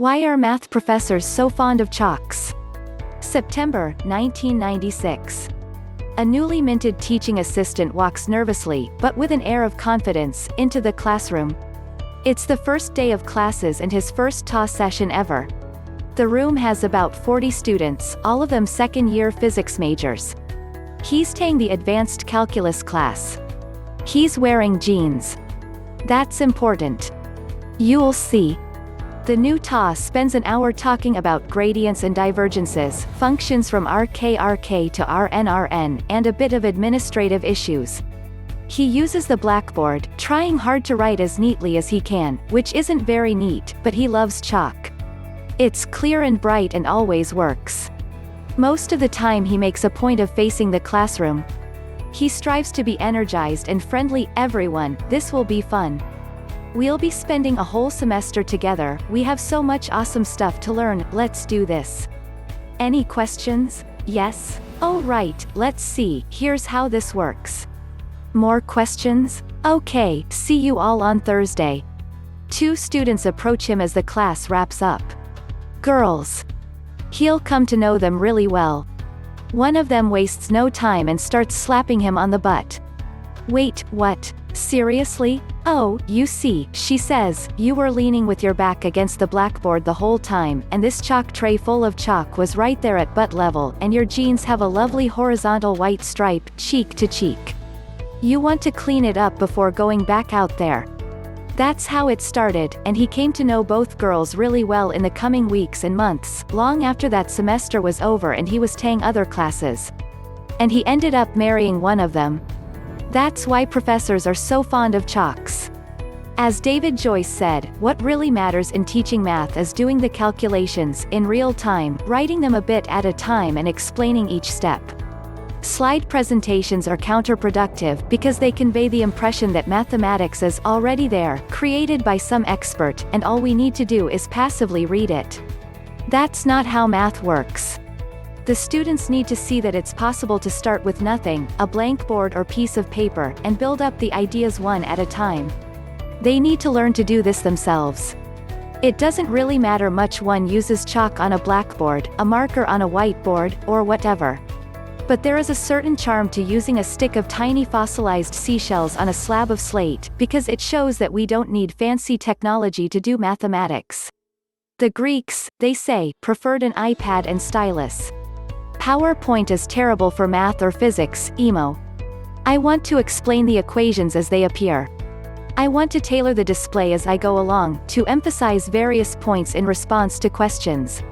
Why are math professors so fond of chalks? September, 1996. A newly minted teaching assistant walks nervously, but with an air of confidence, into the classroom. It's the first day of classes and his first TA session ever. The room has about 40 students, all of them second-year physics majors. He's taking the advanced calculus class. He's wearing jeans. That's important. You'll see. The new TA spends an hour talking about gradients and divergences, functions from RK to RN, and a bit of administrative issues. He uses the blackboard, trying hard to write as neatly as he can, which isn't very neat, but he loves chalk. It's clear and bright and always works. Most of the time he makes a point of facing the classroom. He strives to be energized and friendly. Everyone, this will be fun. We'll be spending a whole semester together, we have so much awesome stuff to learn, let's do this. Any questions? Yes? Oh right, let's see, here's how this works. More questions? Okay, see you all on Thursday. Two students approach him as the class wraps up. Girls. He'll come to know them really well. One of them wastes no time and starts slapping him on the butt. Wait, what? Seriously? Oh, you see, she says, you were leaning with your back against the blackboard the whole time, and this chalk tray full of chalk was right there at butt level, and your jeans have a lovely horizontal white stripe, cheek to cheek. You want to clean it up before going back out there. That's how it started, and he came to know both girls really well in the coming weeks and months, long after that semester was over and he was taking other classes. And he ended up marrying one of them. That's why professors are so fond of chalks. As David Joyce said, what really matters in teaching math is doing the calculations, in real time, writing them a bit at a time and explaining each step. Slide presentations are counterproductive because they convey the impression that mathematics is already there, created by some expert, and all we need to do is passively read it. That's not how math works. The students need to see that it's possible to start with nothing, a blank board or piece of paper, and build up the ideas one at a time. They need to learn to do this themselves. It doesn't really matter much one uses chalk on a blackboard, a marker on a whiteboard, or whatever. But there is a certain charm to using a stick of tiny fossilized seashells on a slab of slate, because it shows that we don't need fancy technology to do mathematics. The Greeks, they say, preferred an iPad and stylus. PowerPoint is terrible for math or physics, emo. I want to explain the equations as they appear. I want to tailor the display as I go along, to emphasize various points in response to questions.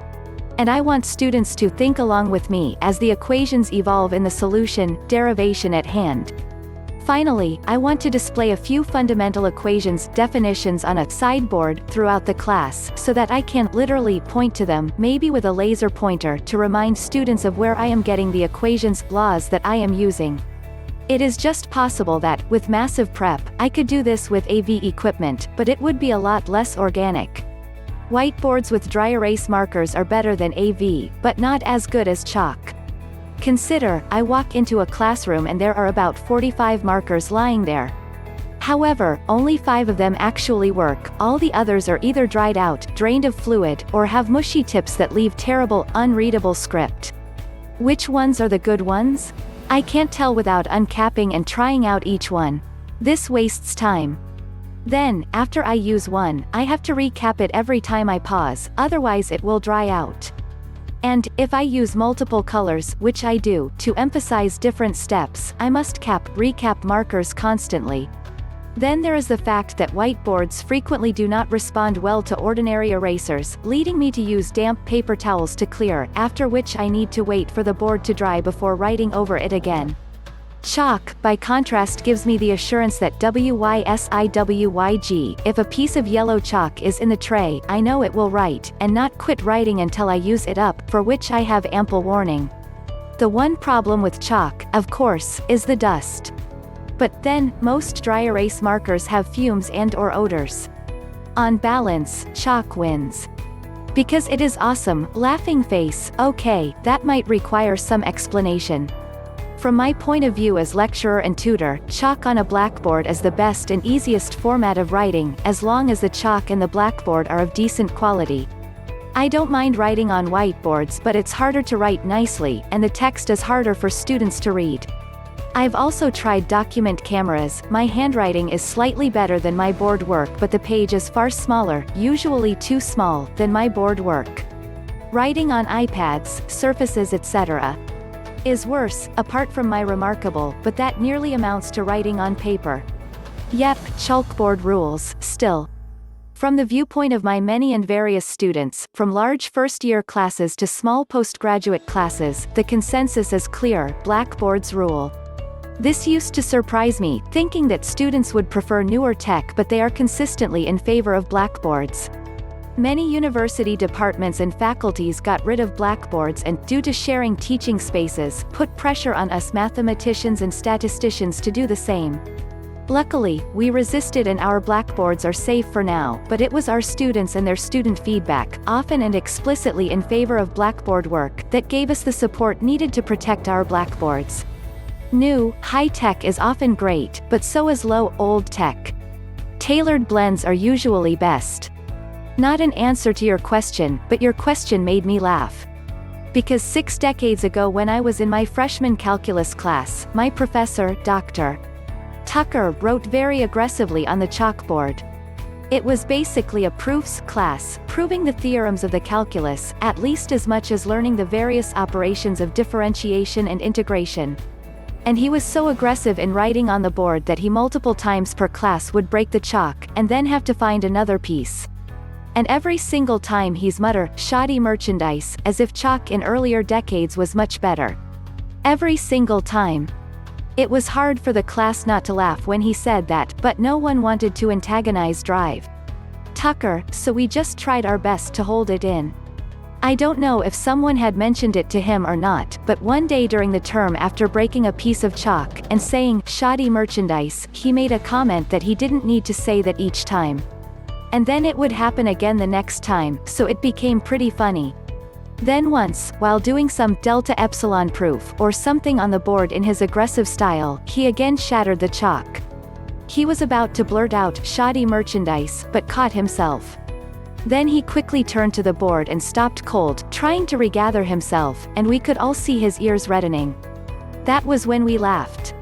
And I want students to think along with me as the equations evolve in the solution, derivation at hand. Finally, I want to display a few fundamental equations definitions on a sideboard throughout the class so that I can literally point to them, maybe with a laser pointer, to remind students of where I am getting the equations, laws that I am using. It is just possible that, with massive prep, I could do this with AV equipment, but it would be a lot less organic. Whiteboards with dry erase markers are better than AV, but not as good as chalk. Consider, I walk into a classroom and there are about 45 markers lying there. However, only 5 of them actually work, all the others are either dried out, drained of fluid, or have mushy tips that leave terrible, unreadable script. Which ones are the good ones? I can't tell without uncapping and trying out each one. This wastes time. Then, after I use one, I have to recap it every time I pause, otherwise it will dry out. And, if I use multiple colors, which I do, to emphasize different steps, I must recap markers constantly. Then there is the fact that whiteboards frequently do not respond well to ordinary erasers, leading me to use damp paper towels to clear, after which I need to wait for the board to dry before writing over it again. Chalk, by contrast, gives me the assurance that WYSIWYG, if a piece of yellow chalk is in the tray, I know it will write, and not quit writing until I use it up, for which I have ample warning. The one problem with chalk, of course, is the dust. But then, most dry erase markers have fumes and/or odors. On balance, chalk wins. Because it is awesome, laughing face, okay, that might require some explanation. From my point of view as lecturer and tutor, chalk on a blackboard is the best and easiest format of writing, as long as the chalk and the blackboard are of decent quality. I don't mind writing on whiteboards, but it's harder to write nicely, and the text is harder for students to read. I've also tried document cameras. My handwriting is slightly better than my board work, but the page is far smaller, usually too small, than my board work. Writing on iPads, Surfaces, etc. is worse, apart from my remarkable, but that nearly amounts to writing on paper. Yep, chalkboard rules, still. From the viewpoint of my many and various students, from large first-year classes to small postgraduate classes, the consensus is clear: blackboards rule. This used to surprise me, thinking that students would prefer newer tech, but they are consistently in favor of blackboards. Many university departments and faculties got rid of blackboards and, due to sharing teaching spaces, put pressure on us mathematicians and statisticians to do the same. Luckily, we resisted and our blackboards are safe for now, but it was our students and their student feedback, often and explicitly in favor of blackboard work, that gave us the support needed to protect our blackboards. New, high-tech is often great, but so is low, old tech. Tailored blends are usually best. Not an answer to your question, but your question made me laugh. Because 6 decades ago, when I was in my freshman calculus class, my professor, Dr. Tucker, wrote very aggressively on the chalkboard. It was basically a proofs class, proving the theorems of the calculus, at least as much as learning the various operations of differentiation and integration. And he was so aggressive in writing on the board that he multiple times per class would break the chalk, and then have to find another piece. And every single time he's mutter, "Shoddy merchandise," as if chalk in earlier decades was much better. Every single time. It was hard for the class not to laugh when he said that, but no one wanted to antagonize Drive Tucker, so we just tried our best to hold it in. I don't know if someone had mentioned it to him or not, but one day during the term, after breaking a piece of chalk, and saying, "Shoddy merchandise," he made a comment that he didn't need to say that each time. And then it would happen again the next time, so it became pretty funny. Then once, while doing some delta epsilon proof or something on the board in his aggressive style, he again shattered the chalk. He was about to blurt out, "Shoddy merchandise," but caught himself. Then he quickly turned to the board and stopped cold, trying to regather himself, and we could all see his ears reddening. That was when we laughed.